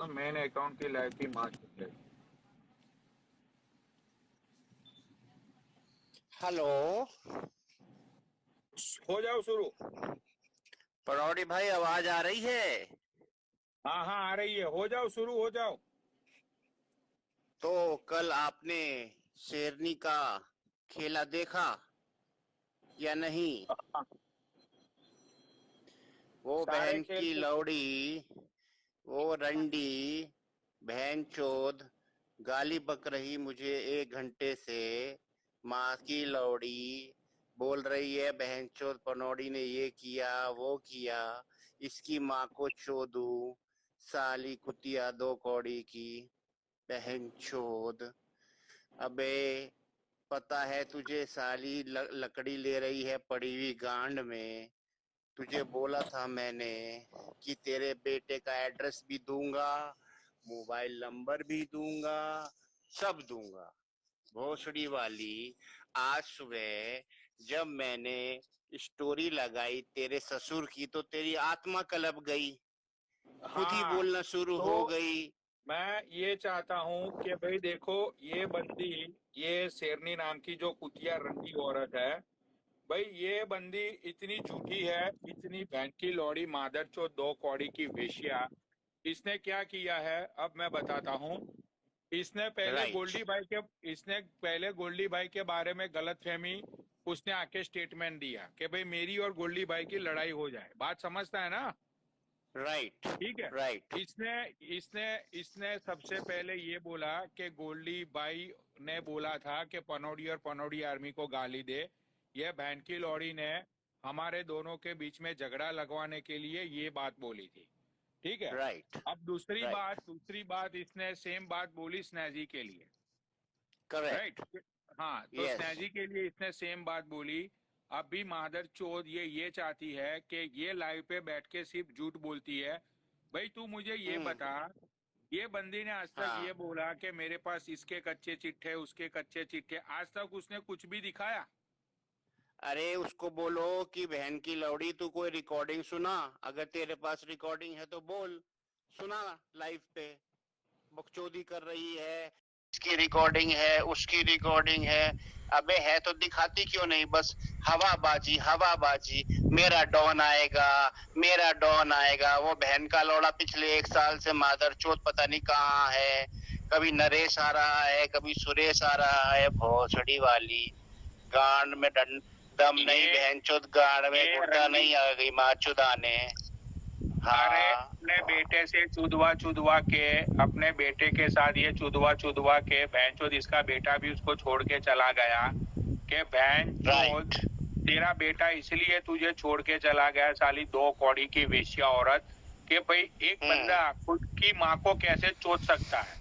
तो main account की life ही मार चुके हैं। हेलो। हो जाओ शुरू। पनौड़ी भाई, आवाज आ रही है? हाँ हाँ आ रही है, हो जाओ शुरू, हो जाओ। तो कल आपने शेरनी का खेला देखा या नहीं? हाँ, वो सारे बहन खेल की लौड़ी, वो रंडी बहन चोद गाली बक रही मुझे 1 घंटे से। माँ की लौड़ी बोल रही है बहन चोद पनौड़ी ने ये किया वो किया, इसकी माँ को चोदू, साली कुतिया 2 कौड़ी की बहन चोद। अबे पता है तुझे साली लकड़ी ले रही है पड़ी हुई गांड में। तुझे बोला था मैंने कि तेरे बेटे का एड्रेस भी दूंगा, मोबाइल नंबर भी दूंगा, सब दूंगा। भोसड़ी वाली, आज सुबह जब मैंने स्टोरी लगाई तेरे ससुर की तो तेरी आत्मा कलप गई, खुद ही हाँ, बोलना शुरू हो तो गई। मैं ये चाहता हूँ कि भाई देखो, ये बंदी, ये शेरनी नाम की जो कुतिया रंडी औरत है, भाई ये बंदी इतनी झूठी है, इतनी बहन की लौड़ी मादरचोद 2 कौड़ी की वेश्या। इसने क्या किया है अब मैं बताता हूँ। राइट। इसने पहले गोल्डी भाई के बारे में गलतफहमी, उसने आके स्टेटमेंट दिया कि भाई मेरी और गोल्डी भाई की लड़ाई हो जाए। बात समझता है ना? राइट। ठीक है। राइट। इसने इसने इसने सबसे पहले ये बोला कि गोल्डी बाई ने बोला था कि पनौड़ी और पनौड़ी आर्मी को गाली दे। यह बहन की लौड़ी ने हमारे दोनों के बीच में झगड़ा लगवाने के लिए ये बात बोली थी। ठीक है। राइट। अब दूसरी बात, राइट। इसने सेम बात बोली स्नेजी के लिए। राइट। करेक्ट। हाँ, तो यस। स्नेजी के लिए इसने सेम बात बोली। अब भी मादर चोद ये चाहती है कि ये लाइव पे बैठ के सिर्फ झूठ बोलती है। भाई तू मुझे ये बता, ये बंदी ने आज तक ये हाँ। बोला कि मेरे पास इसके कच्चे चिट्ठे, उसके कच्चे चिट्ठे, आज तक उसने कुछ भी दिखाया? अरे उसको बोलो कि बहन की लौड़ी तू कोई रिकॉर्डिंग सुना, अगर तेरे पास रिकॉर्डिंग है तो बोल, सुना लाइव पे। बकचोदी कर रही है, इसकी रिकॉर्डिंग है उसकी रिकॉर्डिंग है। अबे है तो दिखाती क्यों नहीं? बस हवाबाजी हवाबाजी। मेरा डॉन आएगा, मेरा डॉन आएगा। वो बहन का लौड़ा पिछले 1 साल से मादर चोत पता नहीं कहाँ है। कभी नरेश आ रहा है, कभी सुरेश आ रहा है। भोसड़ी वाली, गांड में दम नहीं ये बहन चोद, गांड में ये गुड्डा रंडी, नहीं आ गई माँ चुदाने। अरे हाँ। अपने बेटे से चुदवा चुदवा के, अपने बेटे के साथ ये चुदवा चुदवा के बहनचोद इसका बेटा भी उसको छोड़ के चला गया। के बहनचोद, राइट। तेरा बेटा इसलिए तुझे छोड़ के चला गया साली 2 कौड़ी की वेश्या औरत, कि भाई एक बंदा खुद की माँ को कैसे चोद सकता है।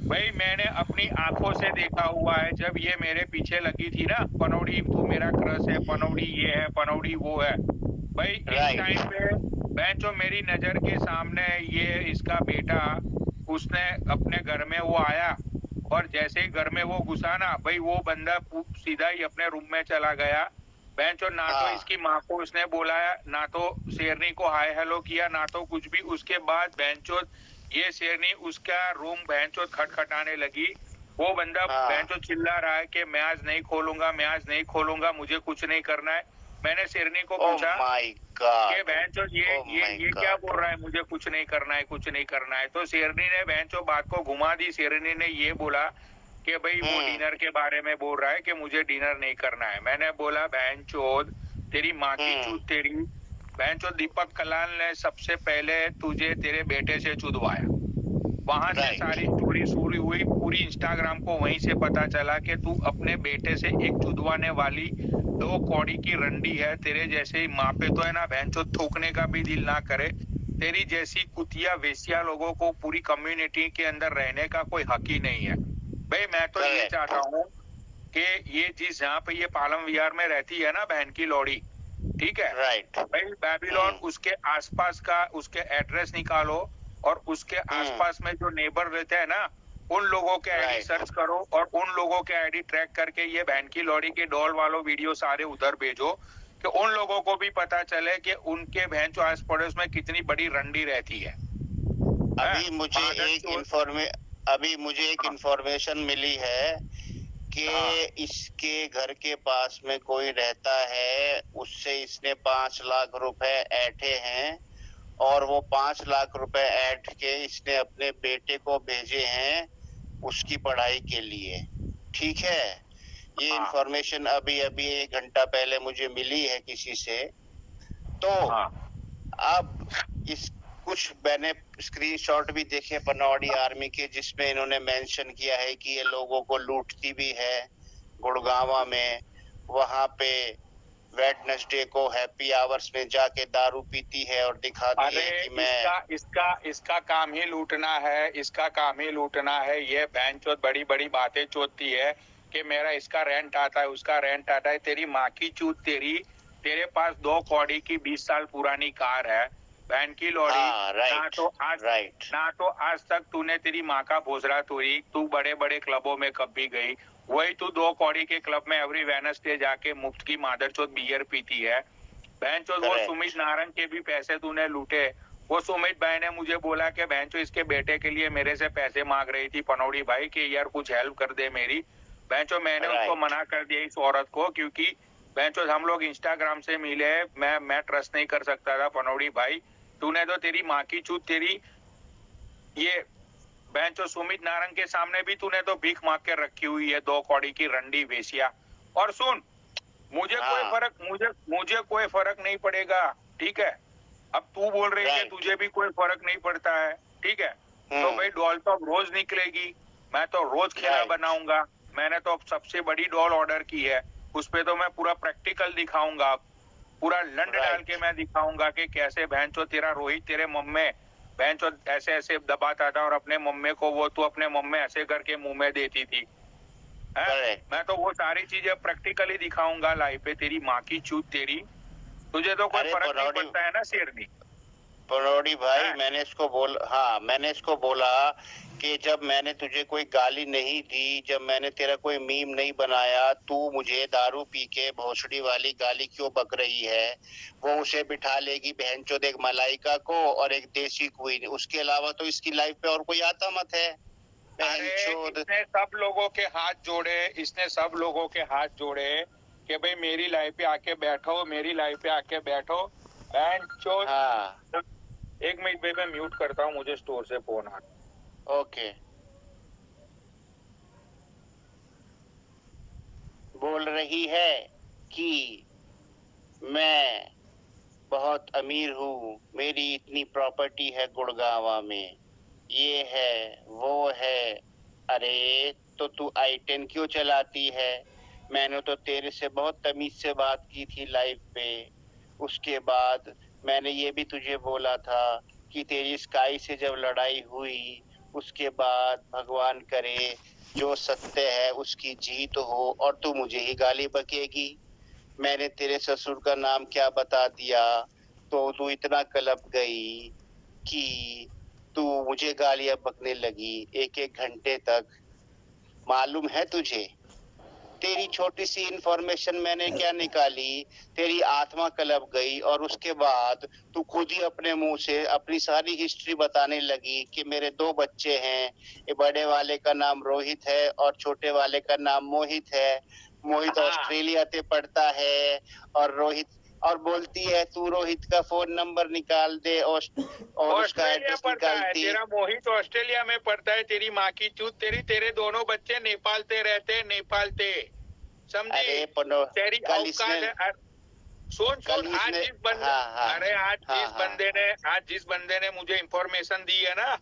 भाई मैंने अपनी आंखों से देखा हुआ है, जब ये मेरे पीछे लगी थी ना, पनौड़ी तू मेरा क्रश है, पनौड़ी ये है, पनौड़ी वो है। भाई एक टाइम राइट। पे जो मेरी नजर के सामने ये इसका बेटा, उसने अपने घर में वो आया, और जैसे ही घर में वो घुसा ना भाई, वो बंदा सीधा ही अपने रूम में चला गया। बेंचो ना तो हाँ। इसकी माँ को उसने बुलाया, ना तो शेरनी को हाय हेलो किया, ना तो कुछ भी। उसके बाद बेंचो ये शेरनी उसका रूम बेंचो खटखटाने लगी। वो बंदा हाँ। बेंचो चिल्ला रहा है कि मैं आज नहीं खोलूंगा, मैं आज नहीं खोलूंगा, मुझे कुछ नहीं करना है। मैंने शेरनी को ओ पूछा माय कि गॉड। बहनचोद ओ माय ये क्या गॉड। बोल रहा है, मुझे कुछ नहीं करना है, कुछ नहीं करना है। तो शेरनी ने बहनचोद बात को घुमा दी। शेरनी ने ये बोला कि भाई वो डिनर के बारे में बोल रहा है कि मुझे डिनर नहीं करना है। मैंने बोला बहनचोद तेरी माँ की चूत तेरी। बहनचोद दीपक कलाल ने सबसे पहले तुझे तेरे बेटे से चुदवाया, वहां से राइट। सारी स्टोरी शुरू हुई। पूरी इंस्टाग्राम को वहीं से पता चला कि तू अपने बेटे से एक चुदवाने वाली 2 कौड़ी की रंडी है। तेरे जैसे माँ पे तो है ना बहनचोद थूकने का भी दिल ना करे। तेरी जैसी कुतिया वेश्या लोगों को पूरी कम्युनिटी के अंदर रहने का कोई हक ही नहीं है। भाई मैं तो ये करेक्ट। चाहता हूँ कि ये चीज जहाँ पे ये पालम विहार में रहती है ना बहन की लौड़ी, ठीक है राइट। भाई, बेबीलोन उसके आसपास का उसके एड्रेस निकालो, और उसके आसपास में जो नेबर रहते हैं ना, उन लोगों के आईडी राइट। सर्च करो, और उन लोगों के आईडी ट्रैक करके ये बहन की लौड़ी के डॉल वालों वीडियो सारे उधर भेजो, कि उन लोगों को भी पता चले कि उनके बहन जो आस पड़ोस में कितनी बड़ी रंडी रहती है। अभी मुझे मादर एक चोद। हाँ, इंफॉर्मेशन मिली है कि हाँ, इसके घर के पास में कोई रहता है, उससे इसने 5 लाख रुपए ऐंठे हैं और वो 5 लाख रुपए ऐंठ के इसने अपने बेटे को भेजे हैं उसकी पढ़ाई के लिए। ठीक है, ये हाँ, इंफॉर्मेशन अभी अभी 1 घंटा पहले मुझे मिली है किसी से। तो हाँ। अब इस कुछ मैंने स्क्रीनशॉट भी देखे पनौड़ी आर्मी के, जिसमें इन्होंने मेंशन किया है कि ये लोगों को लूटती भी है गुड़गांवा में। वहां पे वेडनेसडे को हैप्पी आवर्स में जाके दारू पीती है और दिखाती अरे है कि मैं। इसका इसका इसका काम ही लूटना है, इसका काम ही लूटना है। ये बहनचोद बड़ी बड़ी बातें चोदती है कि मेरा इसका रेंट आता है, उसका रेंट आता है। तेरी माँ की चूत तेरी। तेरे पास 2 कौड़ी की 20 साल पुरानी कार है, बहन की लौड़ी। हाँ, ना राइट, तो आज राइट, ना तो आज तक तूने तेरी माँ का भोसड़ा तोड़ी। तू बड़े बड़े क्लबों में कब भी गई? वही तू 2 कौड़ी के क्लब में एवरी वेडनेसडे जाके मुफ्त की मादरचोद बियर पीती है। बहनचोद वो सुमित करेक्ट, नारंग के भी पैसे तूने लूटे। वो सुमित भाई ने मुझे बोला कि बहनचो इसके बेटे के लिए मेरे से पैसे मांग रही थी पनौड़ी भाई कि यार कुछ हेल्प कर दे मेरी। बहनचो मैंने उसको राइट, मना कर दिया इस औरत को, क्योंकि बहनचो हम लोग इंस्टाग्राम से मिले। मैं ट्रस्ट नहीं कर सकता था पनौड़ी भाई। तूने तो तेरी माँ की चूत तेरी ये बहनचो सुमित नारंग के सामने भी तूने तो भीख मांग के रखी हुई है, 2 कौड़ी की रंडी वेश्या। और सुन, हाँ, मुझे कोई फर्क नहीं पड़ेगा। ठीक है, अब तू बोल रही है कि राइट, तुझे भी कोई फर्क नहीं पड़ता है। ठीक है, तो भाई डॉल तो अब रोज निकलेगी। मैं तो रोज खेला राइट, बनाऊंगा। मैंने तो अब सबसे बड़ी डॉल ऑर्डर की है। उस पे तो मैं पूरा प्रैक्टिकल दिखाऊंगा। पूरा लंड डाल के राइट, मैं दिखाऊंगा कि कैसे बहनचो तेरा रोहित तेरे मम्मे बहनचो ऐसे ऐसे दबाता था और अपने मम्मे को वो तू अपने मम्मे ऐसे करके मुंह में देती थी। है, करेक्ट। मैं तो वो सारी चीजें प्रैक्टिकली दिखाऊंगा लाइव पे। तेरी माँ की चूत तेरी। तुझे तो कोई अरे फर्क नहीं पनौड़ी पड़ता है ना शेरनी। पनौड़ी भाई, है, मैंने इसको बोला कि जब मैंने तुझे कोई गाली नहीं दी, जब मैंने तेरा कोई मीम नहीं बनाया, तू मुझे दारू पी के भोसड़ी वाली गाली क्यों बक रही है? वो उसे बिठा लेगी बहनचोद एक मलाइका को और एक देसी क्वीन, उसके अलावा तो इसकी लाइफ पे और कोई आता मत है अरे बहनचोद। इसने सब लोगों के हाथ जोड़े, इसने सब लोगों के हाथ जोड़े कि भाई मेरी लाइफ पे आके बैठो, मेरी लाइफ पे आके बैठो। बहन चोद। हाँ, 1 मिनट भाई, मैं म्यूट करता हूँ, मुझे स्टोर से फोन आ रहा ओके। बोल रही है कि मैं बहुत अमीर हूँ, मेरी इतनी प्रॉपर्टी है गुड़गांवा में, ये है वो है। अरे तो तू आई-10 क्यों चलाती है? मैंने तो तेरे से बहुत तमीज से बात की थी लाइव पे। उसके बाद मैंने ये भी तुझे बोला था कि तेरी स्काई से जब लड़ाई हुई, उसके बाद भगवान करे जो सत्य है उसकी जीत हो और तू मुझे ही गाली बकेगी। मैंने तेरे ससुर का नाम क्या बता दिया तो तू इतना कलप गई कि तू मुझे गालियां बकने लगी 1-1 घंटे तक। मालूम है तुझे? तेरी छोटी सी इंफॉर्मेशन मैंने क्या निकाली, तेरी आत्मा कलप गई और उसके बाद तू खुद ही अपने मुंह से अपनी सारी हिस्ट्री बताने लगी कि मेरे 2 बच्चे हैं, ये बड़े वाले का नाम रोहित है और छोटे वाले का नाम मोहित है। मोहित है। हाँ, ऑस्ट्रेलिया से पढ़ता है और रोहित, और बोलती है तू रोहित का फोन नंबर निकाल दे और उसका ऑस्ट्रेलिया एड्रेस पढ़ता है निकालती। तेरा मोहित, ऑस्ट्रेलिया में पढ़ता है। तेरी माँ की चूत तेरी। तेरे दोनों बच्चे नेपाल ते रहते, नेपाल ते। समझी? अरे पनो तेरी कल इसने औकात है। सुन कल सुन, आज इसने जिस बंदे हाँ, हाँ, अरे हाँ, हाँ, आज जिस बंदे ने मुझे इंफॉर्मेशन दी है ना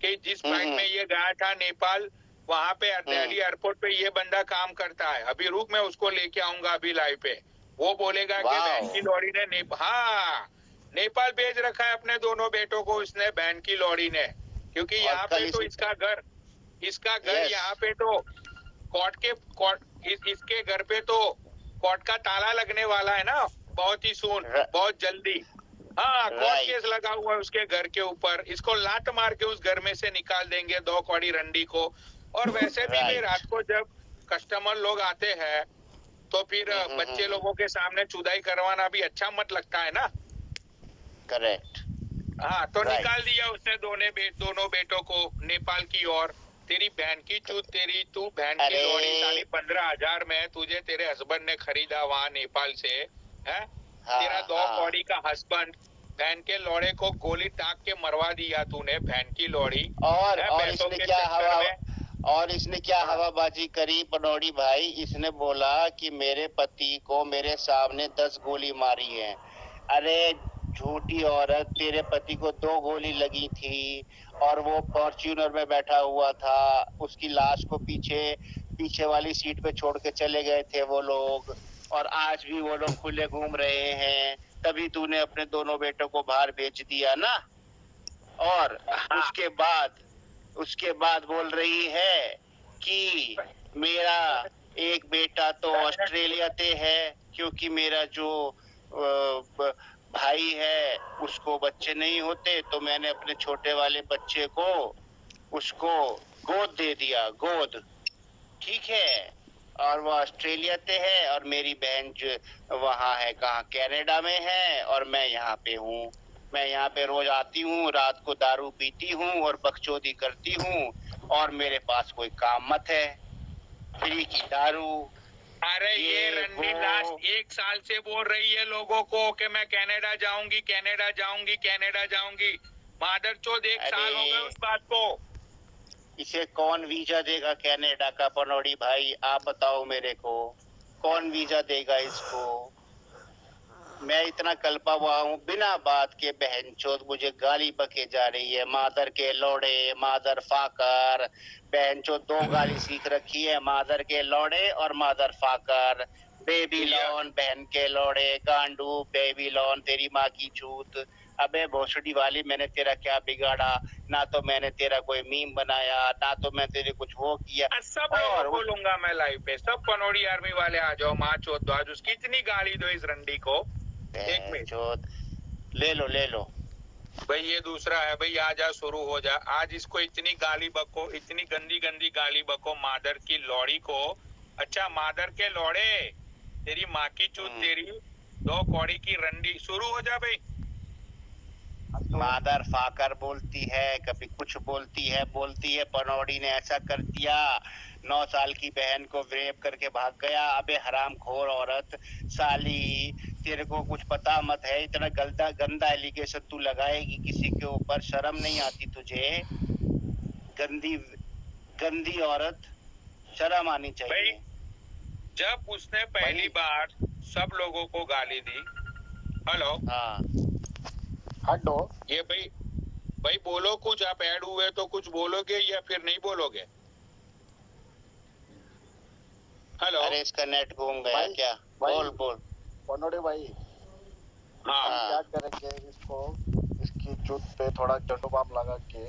कि जिस फ्लाइट हम्म, में ये गया था नेपाल, वहां पे हम्म, दिल्ली एयरपोर्ट पे ये बंदा काम करता है। अभी रुक, मैं उसको लेके आऊंगा अभी लाइव पे। वो बोलेगा कि बहन की वाओ। लौड़ी ने हाँ, नेपाल भेज रखा है अपने दोनों बेटों को उसने, बहन की लौड़ी ने। क्योंकि और यहाँ पे कल तो इस इसका घर यस, यहाँ पे तो इसके घर पे तो कोर्ट का ताला लगने वाला है ना, बहुत ही सून, बहुत जल्दी। हाँ, कोर्ट केस राइट, लगा हुआ है उसके घर के ऊपर। इसको लात मार के उस घर में से निकाल देंगे 2 कौड़ी रंडी को। और वैसे भी भाई राइट, रात को जब कस्टमर लोग आते हैं तो फिर बच्चे लोगों के सामने चुदाई करवाना भी अच्छा मत लगता है ना। करेक्ट। हाँ, तो राइट। निकाल दिया उसने दोनों बेटों को नेपाल की ओर। तेरी बहन की चूत तेरी, तू बहन की लौड़ी साली, अरे 15,000 में तुझे तेरे हस्बैंड ने खरीदा वहां नेपाल से, है? तेरा हाँ दो हाँ। कौड़ी का हस्बैंड, बहन के लौड़े को गोली टाक के मरवा दिया तूने, बहन की लौड़ी, है, और पैसों इसने के क्या चक्कर हवा में। और इसने क्या हाँ, हवाबाजी करी पनौड़ी भाई? इसने बोला कि मेरे पति को मेरे सामने 10 गोली मारी है। अरे झूठी औरत, तेरे पति को 2 गोली लगी थी और वो फॉर्च्यूनर में बैठा हुआ था। उसकी लाश को पीछे पीछे वाली सीट पे छोड़ के चले गए थे वो लोग, और आज भी वो लोग खुले घूम रहे हैं। तभी तूने अपने दोनों बेटों को बाहर भेज दिया ना। और हाँ, उसके बाद बोल रही है कि मेरा एक बेटा तो ऑस्ट्रेलिया ते है, क्योंकि मेरा जो भाई है उसको बच्चे नहीं होते, तो मैंने अपने छोटे वाले बच्चे को उसको गोद दे दिया, गोद। ठीक है। और वो ऑस्ट्रेलिया ते है और मेरी बहन जो वहाँ है, कहाँ, कनाडा में है, और मैं यहाँ पे हूँ। मैं यहाँ पे रोज आती हूँ, रात को दारू पीती हूँ और बकचोदी करती हूँ, और मेरे पास कोई काम मत है, फ्री की दारू, अरे ये ये रणबीर वो। लास्ट 1 साल से बोल रही है लोगों को कि मैं कनाडा जाऊंगी, कनाडा जाऊंगी, कनाडा जाऊंगी। मादरचोद 1 साल हो गए अरे उस बात को। इसे कौन वीजा देगा कनाडा का पनौड़ी भाई? आप बताओ मेरे को, कौन वीजा देगा इसको? मैं इतना कल्पा हुआ हूँ, बिना बात के बहनचोद मुझे गाली बके जा रही है, मादर के लौड़े, मादर फाकर। बहनचोद 2 गाली सीख रखी है, मादर के लौड़े और मादर फाकर। बेबी या लॉन, बहन के लौड़े, गांडू, बेबी लॉन, तेरी माँ की चूत। अबे भोसड़ी वाली, मैंने तेरा क्या बिगाड़ा? ना तो मैंने तेरा कोई मीम बनाया, ना तो मैं तेरे कुछ वो किया। सब लोगों और को लूंगा मैं लाइव पे, सब पनोड़ी आर्मी वाले आ जाओ, माँ चोद दो आज उसकी इतनी गाली दो इस रंडी को। एक मिनट बहनचोद, ले लो ले लो। भाई, ये दूसरा है भाई, आ जा, शुरू हो जा आज, इसको इतनी गाली बको, इतनी गंदी गंदी गाली बको मादर की लौड़ी को। अच्छा मादर के लौड़े, तेरी माँ की चूत तेरी, 2 कौड़ी की रंडी, शुरू हो जा भाई। मादर फाकर बोलती है, कभी कुछ बोलती है पनौड़ी ने ऐसा कर दिया। 9 साल की बहन को रेप करके भाग गया। अबे हराम खोर औरत साली, तेरे को कुछ पता मत है? इतना गंदा गंदा एलिगेशन तू लगाएगी किसी के ऊपर? शर्म नहीं आती तुझे? गंदी गंदी औरत, शर्म आनी भाई चाहिए। जब उसने पहली भाई बार सब लोगों को गाली दी, हेलो, हाँ। हटो। ये भाई, भाई बोलो कुछ, आप ऐड हुए तो कुछ बोलोगे या फिर नहीं बोलोगे? हेलो। अरे इसका नेट घूम गया भाई क्या? भाई बोल बोल। पनोड़े भाई, हाँ, हम क्या हाँ। करेंगे इसको, इसकी चुत पे थोड़ा जंडू बाम लगा के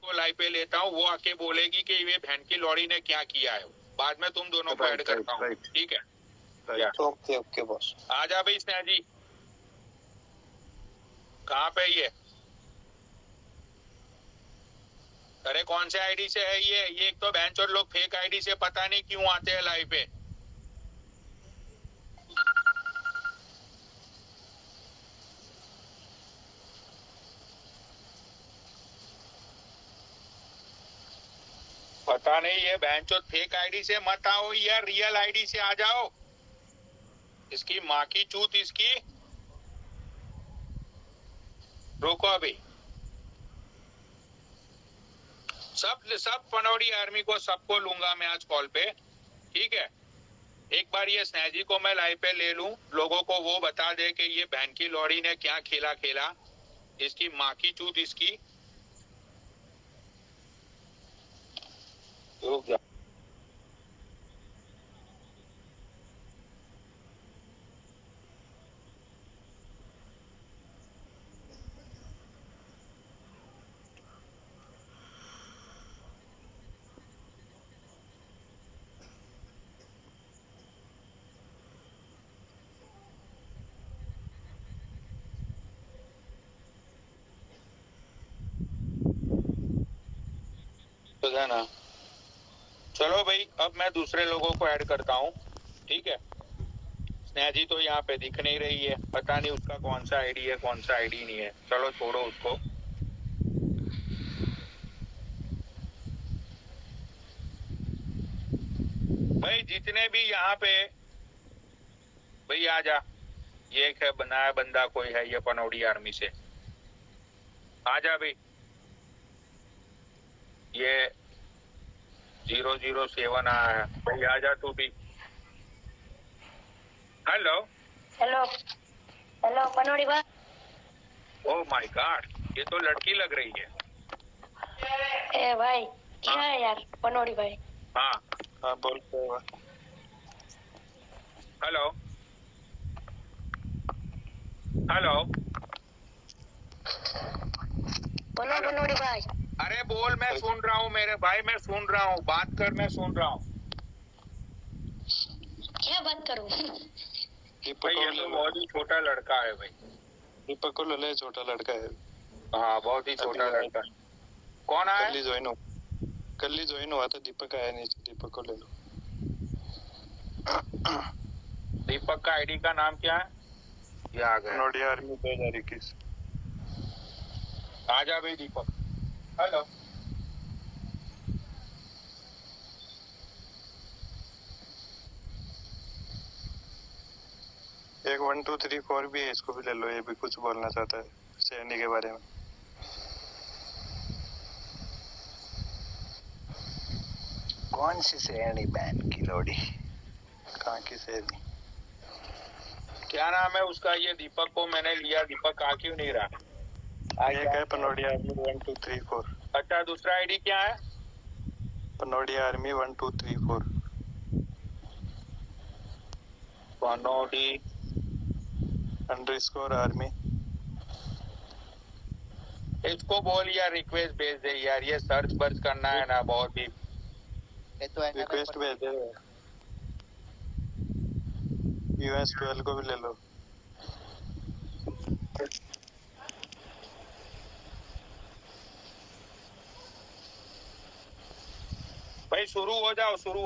को लाइव पे लेता हूँ, वो आके बोलेगी कि ये बहन की लौड़ी ने क्या किया है। बाद में तुम दोनों को ऐड करता हूँ, ठीक है? Okay okay boss. आ जा भाई स्नेहा जी, कहाँ पे ये? अरे कौन से आईडी से है ये? एक तो बहनचोद लोग फेक आईडी से पता नहीं क्यों आते हैं लाइव पे। पता नहीं, ये बहनचोद फेक आईडी से मत आओ यार, रियल आईडी से आ जाओ। इसकी माँ की चूत इसकी। रोको अभी। सब पनौड़ी आर्मी को सबको लूंगा मैं आज कॉल पे, ठीक है? एक बार ये स्नेहा जी को मैं लाइव पे ले लूं, लोगों को वो बता दे कि ये बहन की लौड़ी ने क्या खेला, इसकी माँ की चूत इसकी। रुक जा। तो है ना, चलो भाई अब मैं दूसरे लोगों को ऐड करता हूँ, ठीक है? स्नेहा जी तो यहाँ पे दिख नहीं रही है, पता नहीं उसका कौन सा आईडी है कौन सा आईडी नहीं है। चलो छोड़ो उसको। भाई जितने भी यहाँ पे, भाई आ जा। ये एक है बनाया बंदा कोई है ये पनौड़ी आर्मी से, आ जा भाई। ये 007 आया है भाई, आ जा तू भी। हेलो हेलो हेलो पनौड़ी भाई। ओह माय गॉड, ये तो लड़की लग रही है। ए भाई क्या है यार पनौड़ी भाई? हाँ हाँ बोल। हेलो हेलो बोलो पनौड़ी भाई। अरे बोल, मैं सुन रहा हूँ मेरे भाई, मैं सुन रहा हूँ, बात कर, मैं सुन रहा हूँ। क्या बात करूं? भाई ये तो बहुत ही छोटा लड़का है भाई। दीपक को ले ले, छोटा लड़का है। हाँ बहुत ही छोटा लड़का। कौन आया? कल ही ज्वाइन हुआ था, दीपक आया नहीं, दीपक को ले लो। दीपक का आईडी का नाम क्या है? ये आ गया। पनौड़ी आर्मी 2021। आ जा भाई दीपक। हेलो एक 1 2 3 4 भी है, इसको भी ले लो, ये भी कुछ बोलना चाहता है सैनी के बारे में। कौन सी श्रेणी बहन की लोड़ी? कहाँ की सैनी? क्या नाम है उसका? ये दीपक को मैंने लिया, दीपक आ क्यों नहीं रहा? एक है पनौड़ी आर्मी 1 2 3 4। अच्छा दूसरा आईडी क्या है? पनौड़ी आर्मी 1 2 3 4। पनौड़ी _ आर्मी। इसको बोल यार रिक्वेस्ट भेज दे यार, ये सर्च वर्च करना है ना बहुत ही। रिक्वेस्ट भेज दे। US 12 को भी ले लो। भाई शुरू हो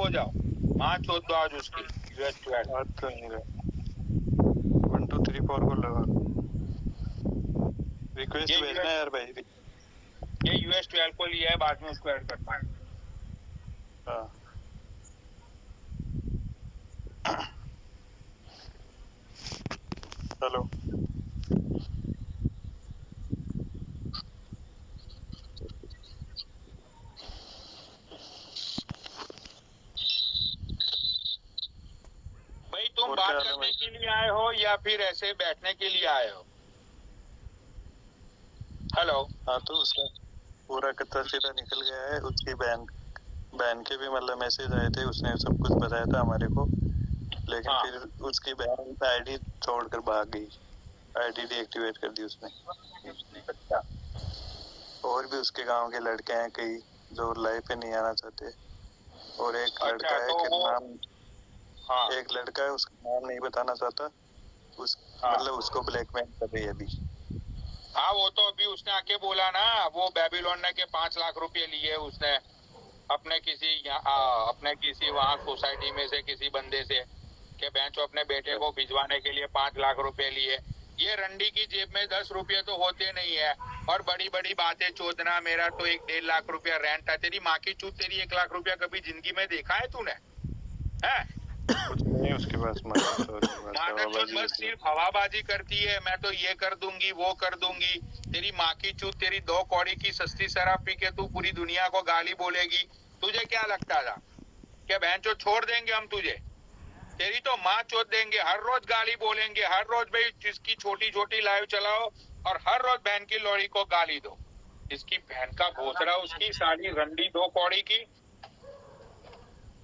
जाओ, माँ चोद दो आज उसकी। US 12 आज तो नहीं रहा। 1 2 3 4 को लगा। रिक्वेस्ट भेजना यार भाई। ये US 12 को लिया है, बाद में उसको ऐड करता है। हाँ हेलो भाई तुम और बात क्या हाल है करने भाई? के लिए आए हो या फिर ऐसे बैठने के लिए आए हो? हेलो हाँ तो उसका पूरा कच्चा सीधा निकल गया है। उसकी बहन के भी मतलब मैसेज आए थे, उसने सब कुछ बताया था हमारे को, लेकिन हाँ। फिर उसकी बहन आईडी छोड़कर भाग गई। आईडी डीएक्टिवेट कर दी उसने। अच्छा और भी उसके गांव के लड़के हैं कई जो लाइफ पे नहीं आना चाहते, और एक लड़का है तो कि वो नाम, हाँ एक लड़का है उसका नाम नहीं बताना चाहता, उस हाँ मतलब उसको ब्लैकमेल कर रही है अभी। हाँ, वो तो अभी उसने आके बोला ना, वो बेबीलोन ने के 5 लाख रुपए लिए उसने अपने किसी अपने किसी वहाँ सोसाइटी में से किसी बंदे से, के बेंच अपने बेटे को भिजवाने के लिए 5 लाख रुपए लिए। ये रंडी की जेब में 10 रुपये तो होते नहीं है, और बड़ी बड़ी बातें चोदना, मेरा तो 1-1.5 लाख रुपया रेंट है। तेरी माँ की चूत, तेरी 1 लाख रुपया कभी जिंदगी में देखा है तूने? है कुछ नहीं है उसके पास मादरचोद बस सिर्फ हवाबाजी करती है, मैं तो ये कर दूंगी वो कर दूंगी। तेरी माँ की चूत, तेरी 2 कौड़ी की सस्ती शराब पी के तू पूरी दुनिया को गाली बोलेगी। तुझे क्या लगता था कि बहनचोद छोड़ देंगे हम तुझे? तेरी तो माँ चोद देंगे, हर रोज गाली बोलेंगे, हर रोज भाई जिसकी छोटी छोटी लाइव चलाओ और हर रोज बहन की लोड़ी को गाली दो। इसकी बहन का भोसड़ा, उसकी साली रंडी 2 कौड़ी की।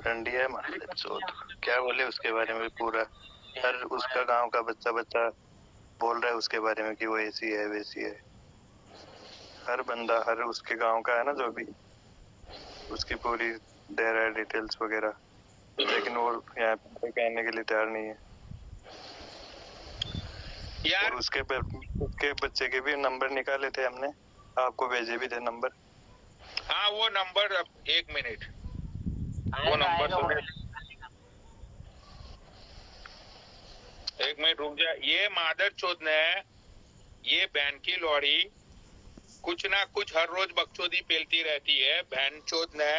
रंडी है मादरचोद, क्या बोले उसके बारे में पूरा, हर उसका गांव का बच्चा बच्चा बोल रहा है उसके बारे में कि वो ऐसी है वैसी है। हर बंदा, हर उसके गांव का है ना जो भी, उसकी पूरी दे रहा है डिटेल्स वगैरह, लेकिन वो यहाँ पे कहने के लिए तैयार नहीं है यार और उसके बच्चे के भी नंबर निकाले थे हमने, आपको भेजे भी थे नंबर। हाँ वो नंबर, अब 1 मिनट, वो नंबर तुम्हें 1 मिनट रुक जा। ये मादर चोद ने, ये बहन की लोड़ी कुछ ना कुछ हर रोज बकचोदी पेलती रहती है। बहन चोद ने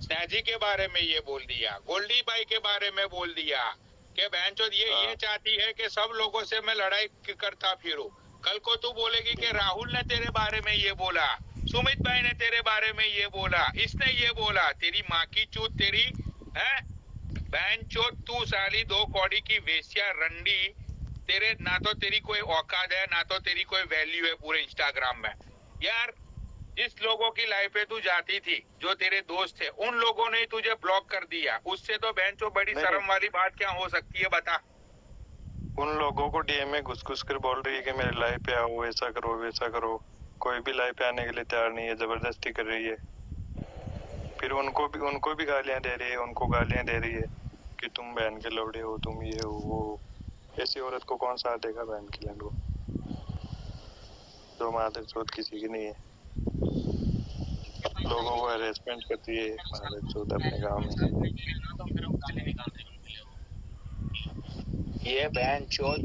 स्नैजी के बारे में ये बोल दिया, गोल्डी बाई के बारे में बोल दिया कि बहनचोद ये चाहती है कि सब लोगों से मैं लड़ाई करता फिरूं। कल को तू बोलेगी कि राहुल ने तेरे बारे में ये बोला, सुमित भाई ने तेरे बारे में ये बोला, इसने ये बोला। तेरी माँ की चूत तेरी है बहनचोद, तू साली 2 कौड़ी की वेश्या रंडी। तेरे ना तो तेरी कोई औकात है, ना तो तेरी कोई वैल्यू है पूरे इंस्टाग्राम में। यार जिस लोगों की लाइफ पे तू जाती थी, जो तेरे दोस्त थे, उन लोगों ने तुझे ब्लॉक कर दिया। उससे तो बहनचो बड़ी शर्म वाली बात क्या हो सकती है, बता। उन लोगों को डीएम में घुस घुस कर बोल रही है कि मेरे लाइफ पे आओ, ऐसा करो वैसा करो। कोई भी लाइफ पे आने के लिए तैयार नहीं है, जबरदस्ती कर रही है। फिर उनको भी गालियां दे रही है, उनको गालियां दे रही है कि तुम बहन के लौड़े हो, तुम ये हो वो। ऐसी औरत को कौन साथ देगा बहन के लैंड को, जो मादरचोद किसी की नहीं है। लोगों को हरेसमेंट करती है मादरचोद अपने गांव में। ये बहनचोद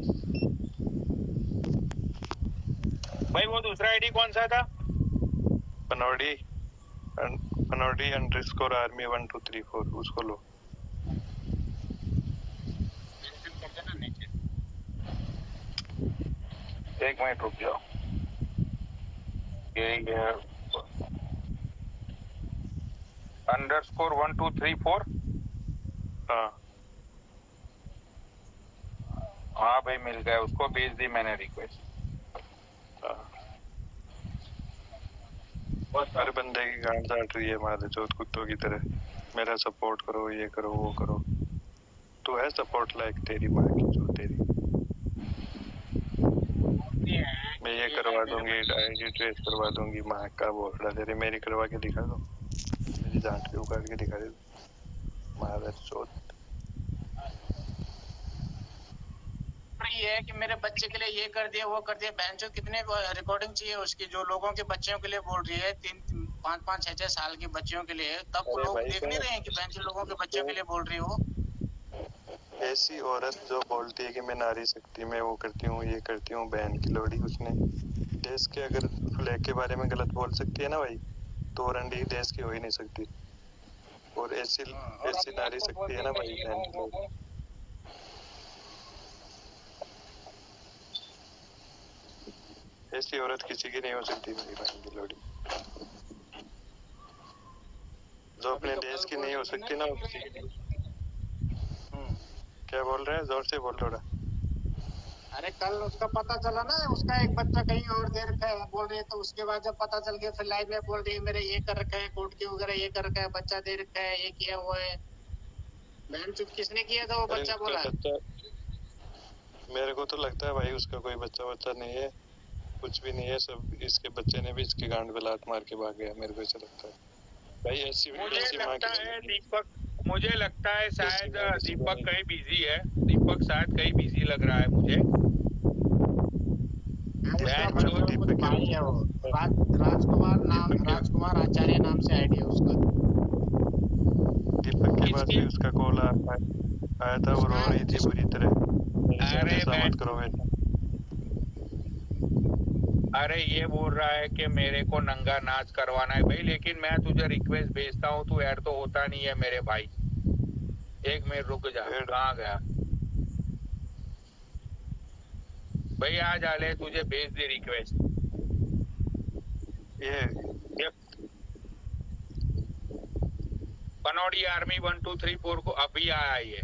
भाई, वो दूसरा आईडी कौन सा था? पनौडी _army 1234, उसको लो। एक मिनट रुक जाओ, ये _1234। हाँ हाँ भाई मिल गया, उसको भेज दी मैंने रिक्वेस्ट। हाँ, हर बंदे की गांड चाट रही है मादरचोद कुत्तों की तरह। मेरा सपोर्ट करो, ये करो वो करो। तू है सपोर्ट लायक? तेरी माँ की जो तेरी, मैं ये करवा दूंगी, आईडी ट्रेस करवा दूंगी। माँ का बोल तेरे, मेरी करवा के दिखा दो, मेरी जांच के उखाड़ के दिखा दे मादरचोद। ये है कि मेरे बच्चे के लिए ये कर दिया वो कर दिया। बहनचोद कितने रिकॉर्डिंग चाहिए उसकी, जो लोगों के बच्चों के लिए बोल रही है, 3-5-6 साल के बच्चों के लिए। तब वो लोग देख नहीं रहे हैं कि बहनचोद लोगों के बच्चों के लिए बोल रही हो। ऐसी औरत जो बोलती है कि मैं नारी शक्ति में वो करती हूँ, ये करती हूँ, बहन की लोड़ी, उसने देश के अगर फ्लैग के बारे में गलत बोल सकती है ना भाई, तो रंडी देश की हो ही नहीं सकती। और ऐसी नारी शक्ति है ना भाई, बहन की लोड़ी। ऐसी औरत किसी की नहीं हो सकती मेरी बहन की लोड़ी। जो अपने देश की नहीं हो सकती ना, वो किसी की नहीं। क्या बोल रहे हैं? जोर से बोल रहा। अरे कल उसका पता चला ना, उसका एक बच्चा कहीं और दे रखा है बोल रहे, तो उसके बाद जब पता चल गया फिर लाइव में बोल रही है मेरे ये कर रखा है, कोर्ट के वगैरह ये कर रखा है, बच्चा दे रखा है, ये किया हुआ है। बहन चुप, किसने किया था वो बच्चा बोला? मेरे को तो लगता है भाई उसका कोई बच्चा नहीं है, कुछ भी नहीं है, सब इसके बच्चे ने भी इसके गांड पे लात मार के भाग गया, मेरे को ऐसा लगता है भाई। ऐसी मुझे ऐसी माँ लगता की है जिंदगी। मुझे लगता है शायद माँ की दीपक जिंदगी। कहीं बिजी है। दीपक शायद कहीं बिजी लग रहा है मुझे। उसका बहन चोद। कुछ भाई है वो, राजकुमार आचार्य नाम से आईडी है उसका। दीपक के पास किसकी? भी उसका कॉल आया था, वो रो रही थी बुरी तरह, मेरे साथ अरे ऐसा बहन, मत करो वैसा। अरे ये बोल रहा है कि मेरे को नंगा नाच करवाना है भाई, लेकिन मैं तुझे रिक्वेस्ट भेजता हूँ, तू ऐड तो होता नहीं है मेरे भाई। एक मिनट रुक जा, कहाँ गया भाई? आ जा ले, तुझे भेज दी रिक्वेस्ट। ये पनौड़ी आर्मी 1 2 3 4 को अभी आया ये।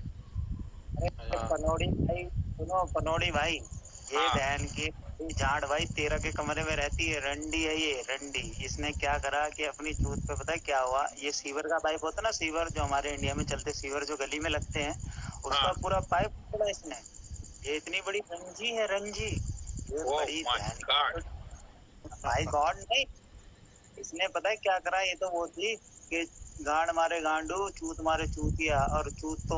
पनौड़ी भाई सुनो, पनौड़ी भाई, ये हाँ। बहन की झाड़ भाई 13 के कमरे में रहती है, रंडी है ये रंडी। इसने क्या करा कि अपनी चूत पे पता है क्या हुआ, ये सीवर का पाइप होता है ना, सीवर जो हमारे इंडिया में चलते, सीवर जो गली में लगते हैं, उसका हाँ। पूरा पाइप तोड़ा इसने। ये इतनी बड़ी रंजी है, रंजी ये ओह बड़ी माय बहन गॉड। भाई गॉड नहीं। इसने पता है क्या करा, ये तो वो थी कि गांड मारे गांडू, चूत मारे चूतिया। और चूत तो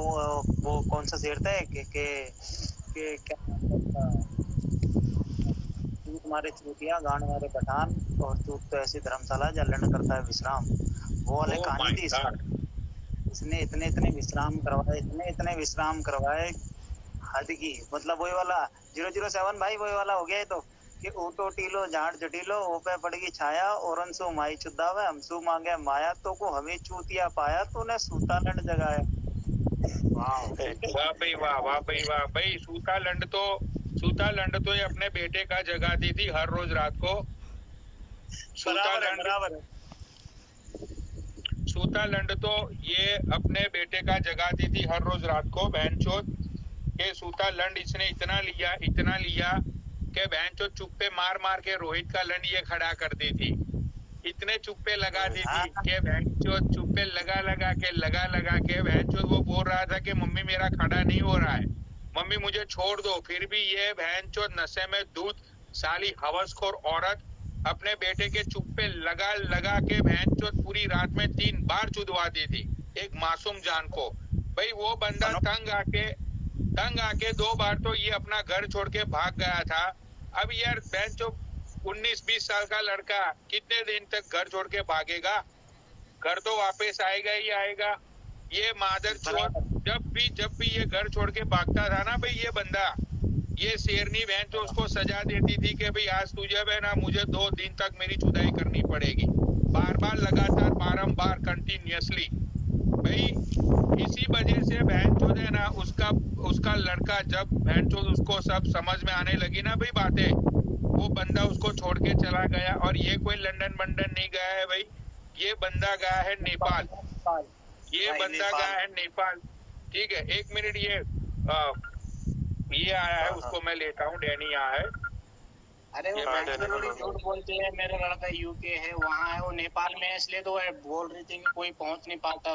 वो कौन सा शेर था के क्या नाम था उसका, चूत मारे चूतिया गांड मारे पठान, और चूत तो ऐसी धर्मशाला जलन करता है विश्राम, वो वाले ओह कहानी माय थी गॉड। इसने इतने विश्राम करवाए, इतने विश्राम करवाए, हद की। मतलब वही वाला 007 भाई, वही वाला हो गया है तो कि ऊटो टीलो झाड़ जटीलो ओपे पड़गी छाया और अंशु माई चुदावे हमसु मांगे माया, तो को हमें चूतिया पाया तूने सूता लंड जगाया। वाह भाई वाह, वाह भाई वाह भाई। सूता लंड तो ये अपने बेटे का जगाती थी हर रोज रात को। सूता लंड तो ये अपने बेटे का जगाती थी हर रोज रात को बहनचोद। के सूता लंड इसने इतना लिया कि बहनचोद चुप्पे मार मार के रोहित का लंड ये खड़ा करती थी। इतने चुप्पे लगाती थी कि बहनचोद चुप्पे लगा के बहनचोद वो बोल रहा था कि मम्मी मेरा खड़ा नहीं हो रहा है, मम्मी मुझे छोड़ दो। फिर भी ये बहनचोद नशे में दूध साली हवसखोर औरत अपने बेटे के चुप्पे लगा के बहनचोद पूरी रात में 3 बार चुदवाती थी एक मासूम जान को। भाई वो बंदा तंग आके 2 बार तो ये अपना घर छोड़ के भाग गया था। अब यार बहनचोद 19-20 साल का लड़का कितने दिन तक घर छोड़ के भागेगा? घर तो वापस आएगा ही आएगा। ये मादर चोद जब भी ये घर छोड़ के भागता था ना भाई, ये बंदा, ये शेरनी बहन तो उसको सजा देती थी कि भाई आज तुझे है ना मुझे 2 दिन तक मेरी जुदाई करनी पड़ेगी। बार लगातार बारंबार कंटिन्यूअसली। भाई इसी वजह से बहन चोद है ना उसका लड़का, जब बहन चोद उसको सब समझ में आने लगी ना भाई बातें, वो बंदा उसको छोड़ के चला गया। और ये कोई लंदन बंदन नहीं गया है भाई, ये बंदा गया है नेपाल। ये बंदा गया है नेपाल। ठीक है, 1 मिनट, ये आया है, उसको मैं लेता हूँ। डैनी आया है। अरे वो बड़ी झूठ बोलती है, मेरा लड़का यूके है, वहाँ है, वो नेपाल में है, इसलिए तो बोल रही थी कि कोई पहुँच नहीं पाता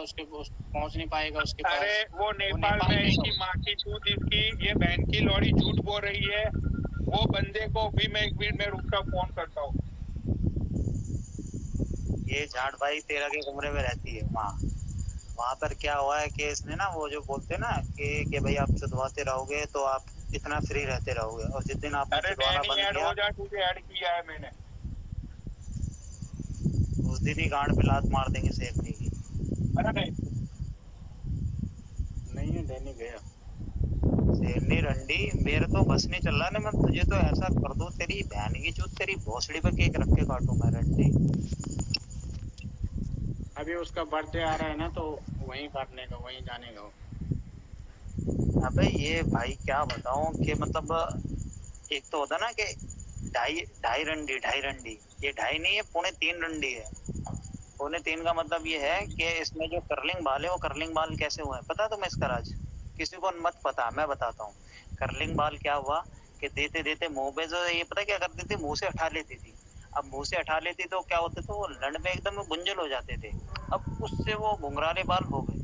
पहुँच नहीं पाएगा उसके पास। अरे वो नेपाल में इसकी माँ की चूत, इसकी ये बहन की लौड़ी झूठ बोल रही है। वो बंदे को भी मैं 1 मिनट में रुक कर फोन करता हूँ। ये झाड़ भाई 13 के कमरे में रहती है वहाँ पर क्या हुआ है कि इसने ना वो जो बोलते ना कि भाई आप चुदवाते रहोगे तो आप इतना फ्री रहते रहोगे, और जिस दिन आपने चुदवाना बंद किया, हो जा, तुझे ऐड किया है मैंने। उस दिन ही गांड पे लात मार देंगे शेरनी की। अरे नहीं है, डैनी गया। शेरनी रंडी मेरे तो बस नहीं चल रहा ना, मैं तुझे तो ऐसा कर दूं, तेरी बहन की चूत तेरी भोसड़ी पे केक रख के काटूं मैं रंडी। अभी उसका बर्थडे आ रहा है ना, तो वहीं काटने का, वहीं जाने का। अबे ये भाई क्या बताऊं कि मतलब एक तो होता ना कि ढाई रंडी, ये ढाई नहीं है, 2.5 रंडी है। 2.5 का मतलब ये है कि इसमें जो कर्लिंग बाल है, वो कर्लिंग बाल कैसे हुए हैं पता तुम्हें इसका राज? किसी को मत पता, मैं बताता हूँ। कर्लिंग बाल क्या हुआ कि देते देते मुंह पे जो ये पता क्या करती थी, मुंह से हटा लेती थी। अब मुंह से हटा लेती तो क्या होते थे, वो लंड में एकदम गुंजल हो जाते थे। अब उससे वो घुंघराले बाल हो गए,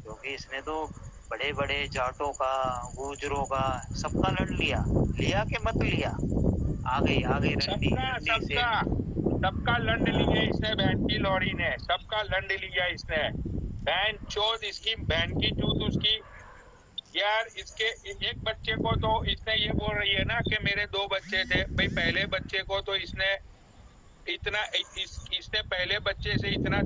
क्योंकि इसने तो बड़े बड़े जाटों का, गुजरों का, सबका लड़ लिया कि मत लिया। आ गई रंडी सबका रंडी से सबका लंड लिया इसने, बहन की लौड़ी ने सबका लंड लिया इसने। बहन चोद इसकी बहन की चूत उसकी। यार इसके एक बच्चे को तो इसने ये बोल रही है ना कि मेरे 2 बच्चे थे। भाई पहले बच्चे को तो इसने इतना इसने पहले बच्चे से इतना